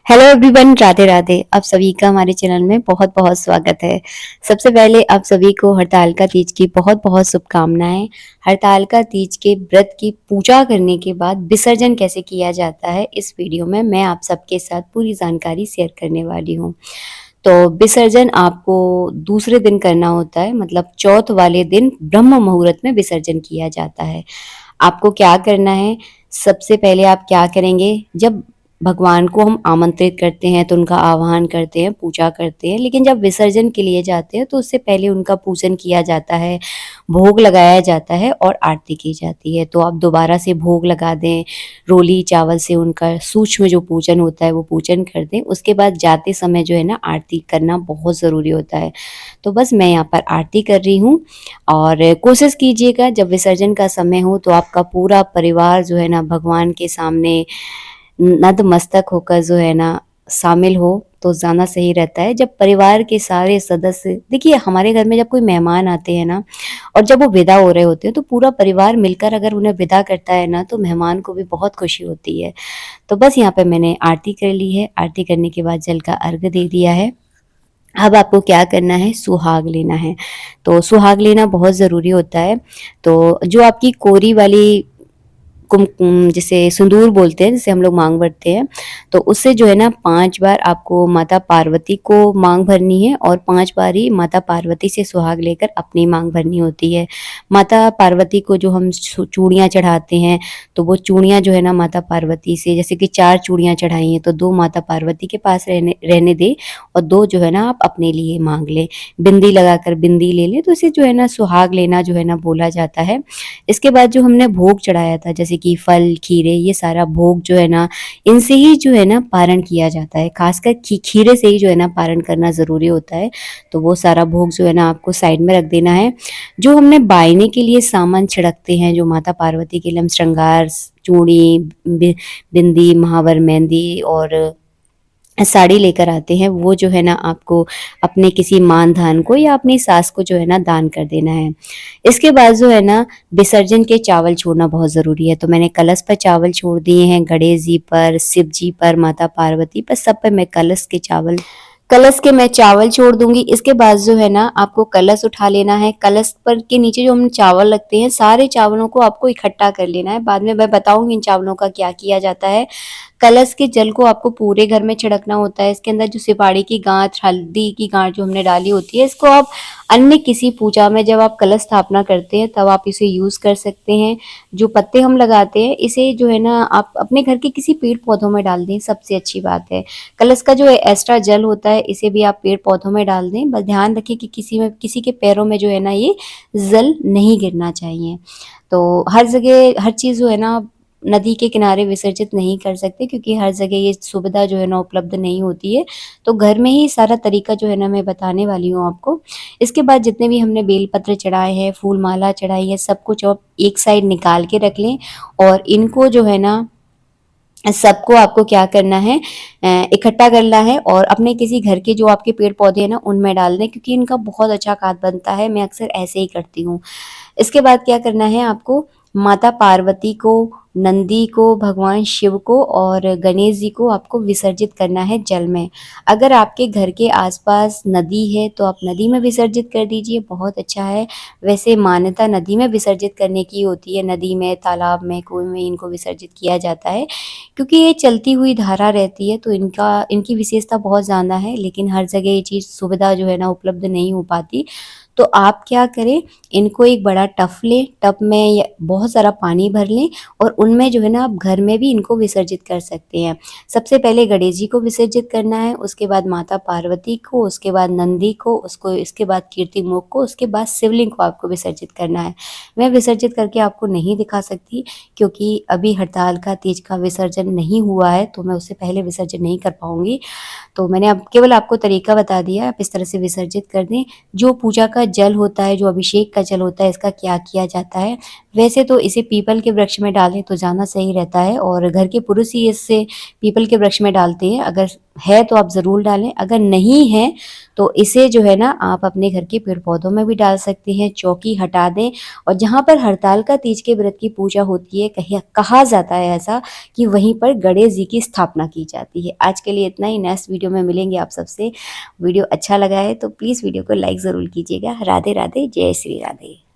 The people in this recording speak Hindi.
Hello everyone, Radhe Radhe. आप सभी का हमारे चैनल में बहुत बहुत स्वागत है। सबसे पहले आप सभी को हरतालिका तीज की बहुत बहुत शुभकामनाएं। हरतालिका तीज के व्रत की पूजा करने के बाद विसर्जन कैसे किया जाता है, इस वीडियो में मैं आप सबके साथ पूरी जानकारी शेयर करने वाली हूँ। तो विसर्जन आपको दूसरे दिन करना होता है, मतलब चौथ वाले दिन ब्रह्म मुहूर्त में विसर्जन किया जाता है। आपको क्या करना है? सबसे पहले आप क्या करेंगे, जब भगवान को हम आमंत्रित करते हैं तो उनका आह्वान करते हैं, पूजा करते हैं, लेकिन जब विसर्जन के लिए जाते हैं तो उससे पहले उनका पूजन किया जाता है, भोग लगाया जाता है और आरती की जाती है। तो आप दोबारा से भोग लगा दें, रोली चावल से उनका सूक्ष्म जो पूजन होता है वो पूजन कर दें। उसके बाद जाते समय जो है ना, आरती करना बहुत ज़रूरी होता है। तो बस मैं यहाँ पर आरती कर रही हूँ। और कोशिश कीजिएगा जब विसर्जन का समय हो तो आपका पूरा परिवार जो है ना, भगवान के सामने नतमस्तक होकर जो है ना शामिल हो तो ज़्यादा सही रहता है। जब परिवार के सारे सदस्य, देखिए हमारे घर में जब कोई मेहमान आते हैं ना और जब वो विदा हो रहे होते हैं तो पूरा परिवार मिलकर अगर उन्हें विदा करता है ना, तो मेहमान को भी बहुत खुशी होती है। तो बस यहाँ पे मैंने आरती कर ली है। आरती करने के बाद जल का अर्घ दे दिया है। अब आपको क्या करना है, सुहाग लेना है। तो सुहाग लेना बहुत ज़रूरी होता है। तो जो आपकी कोरी वाली कुमकुम, जिसे सिंदूर बोलते हैं, जिसे हम लोग मांग भरते हैं, तो उससे जो है ना 5 बार आपको माता पार्वती को मांग भरनी है और 5 बार ही माता पार्वती से सुहाग लेकर अपनी मांग भरनी होती है। माता पार्वती को जो हम चूड़ियाँ चढ़ाते हैं, तो वो चूड़ियाँ जो है ना माता पार्वती से, जैसे कि 4 चूड़ियाँ चढ़ाई हैं तो 2 माता पार्वती के पास रहने रहने दें और 2 जो है ना आप अपने लिए मांग लें। बिंदी लगाकर बिंदी ले लें, तो इसे जो है ना सुहाग लेना जो है ना बोला जाता है। इसके बाद जो हमने भोग चढ़ाया था, जैसे कि फल, खीरे, ये सारा भोग जो है ना, इनसे ही जो है ना पारण किया जाता है। खासकर खीरे से ही जो है ना पारण करना ज़रूरी होता है। तो वो सारा भोग जो है ना आपको साइड में रख देना है। जो हमने बायने के लिए सामान छिड़कते हैं, जो माता पार्वती के लिए हम श्रृंगार, चूड़ी, बिंदी, महावर, मेहंदी और साड़ी लेकर आते हैं, वो जो है ना आपको अपने किसी मान-धान को या अपनी सास को जो है ना दान कर देना है। इसके बाद जो है ना विसर्जन के चावल छोड़ना बहुत ज़रूरी है। तो मैंने कलश पर चावल छोड़ दिए हैं, गणेश जी पर, शिव जी पर, माता पार्वती पर, सब पे मैं कलश के मैं चावल छोड़ दूंगी। इसके बाद जो है ना आपको कलश उठा लेना है। कलश पर के नीचे जो हम चावल रखते हैं, सारे चावलों को आपको इकट्ठा कर लेना है। बाद में मैं बताऊंगी इन चावलों का क्या किया जाता है। कलश के जल को आपको पूरे घर में छिड़कना होता है। इसके अंदर जो सिपाड़ी की गांठ, हल्दी की गांठ जो हमने डाली होती है, इसको आप अन्य किसी पूजा में जब आप कलश स्थापना करते हैं तब आप इसे यूज कर सकते हैं। जो पत्ते हम लगाते हैं, इसे जो है ना आप अपने घर के किसी पेड़ पौधों में डाल दें, सबसे अच्छी बात है। कलश का जो एक्स्ट्रा जल होता है, इसे भी आप पेड़ पौधों में डाल दें। बस ध्यान रखिए कि किसी के पैरों में जो है ना ये जल नहीं गिरना चाहिए। तो हर जगह हर चीज़ जो है ना नदी के किनारे विसर्जित नहीं कर सकते, क्योंकि हर जगह ये सुविधा जो है ना उपलब्ध नहीं होती है। तो घर में ही सारा तरीका जो है ना मैं बताने वाली हूँ आपको। इसके बाद जितने भी हमने बेलपत्र चढ़ाए हैं, फूल माला चढ़ाई है, सब कुछ आप एक साइड निकाल के रख लें। और इनको जो है ना सबको आपको क्या करना है, इकट्ठा करना है और अपने किसी घर के जो आपके पेड़ पौधे हैं ना उनमें डाल दें, क्योंकि इनका बहुत अच्छा खाद बनता है। मैं अक्सर ऐसे ही करती हूँ। इसके बाद क्या करना है आपको, माता पार्वती को, नंदी को, भगवान शिव को और गणेश जी को आपको विसर्जित करना है जल में। अगर आपके घर के आसपास नदी है तो आप नदी में विसर्जित कर दीजिए, बहुत अच्छा है। वैसे मान्यता नदी में विसर्जित करने की होती है। नदी में, तालाब में, कुएं में इनको विसर्जित किया जाता है, क्योंकि ये चलती हुई धारा रहती है तो इनकी विशेषता बहुत ज़्यादा है। लेकिन हर जगह ये चीज़ सुविधा जो है ना उपलब्ध नहीं हो पाती। तो आप क्या करें, इनको एक बड़ा टब लें, टब में बहुत सारा पानी भर लें और उनमें जो है ना आप घर में भी इनको विसर्जित कर सकते हैं। सबसे पहले गणेश जी को विसर्जित करना है, उसके बाद माता पार्वती को, उसके बाद नंदी को, उसको इसके बाद कीर्तिमुख को, उसके बाद शिवलिंग को आपको विसर्जित करना है। मैं विसर्जित करके आपको नहीं दिखा सकती, क्योंकि अभी हड़ताल तीज का विसर्जन नहीं हुआ है, तो मैं उससे पहले विसर्जन नहीं कर पाऊंगी। तो मैंने अब केवल आपको तरीका बता दिया है, आप इस तरह से विसर्जित कर दें। जो पूजा का जल होता है, जो अभिषेक का जल होता है, इसका क्या किया जाता है वैसे तो इसे पीपल के वृक्ष में डालें तो ज़्यादा सही रहता है और घर के पुरुष ही इससे पीपल के वृक्ष में डालते हैं। अगर है तो आप ज़रूर डालें, अगर नहीं है तो इसे जो है ना आप अपने घर के पेड़-पौधों में भी डाल सकते हैं, चौकी हटा दें और जहाँ पर हरतालिका तीज के व्रत की पूजा होती है कहा जाता है ऐसा कि वहीं पर गणेश जी की स्थापना की जाती है। आज के लिए इतना ही, नेक्स्ट वीडियो में मिलेंगे आप सबसे। वीडियो अच्छा लगा है तो प्लीज़ वीडियो को लाइक ज़रूर कीजिएगा। राधे राधे, जय श्री राधे।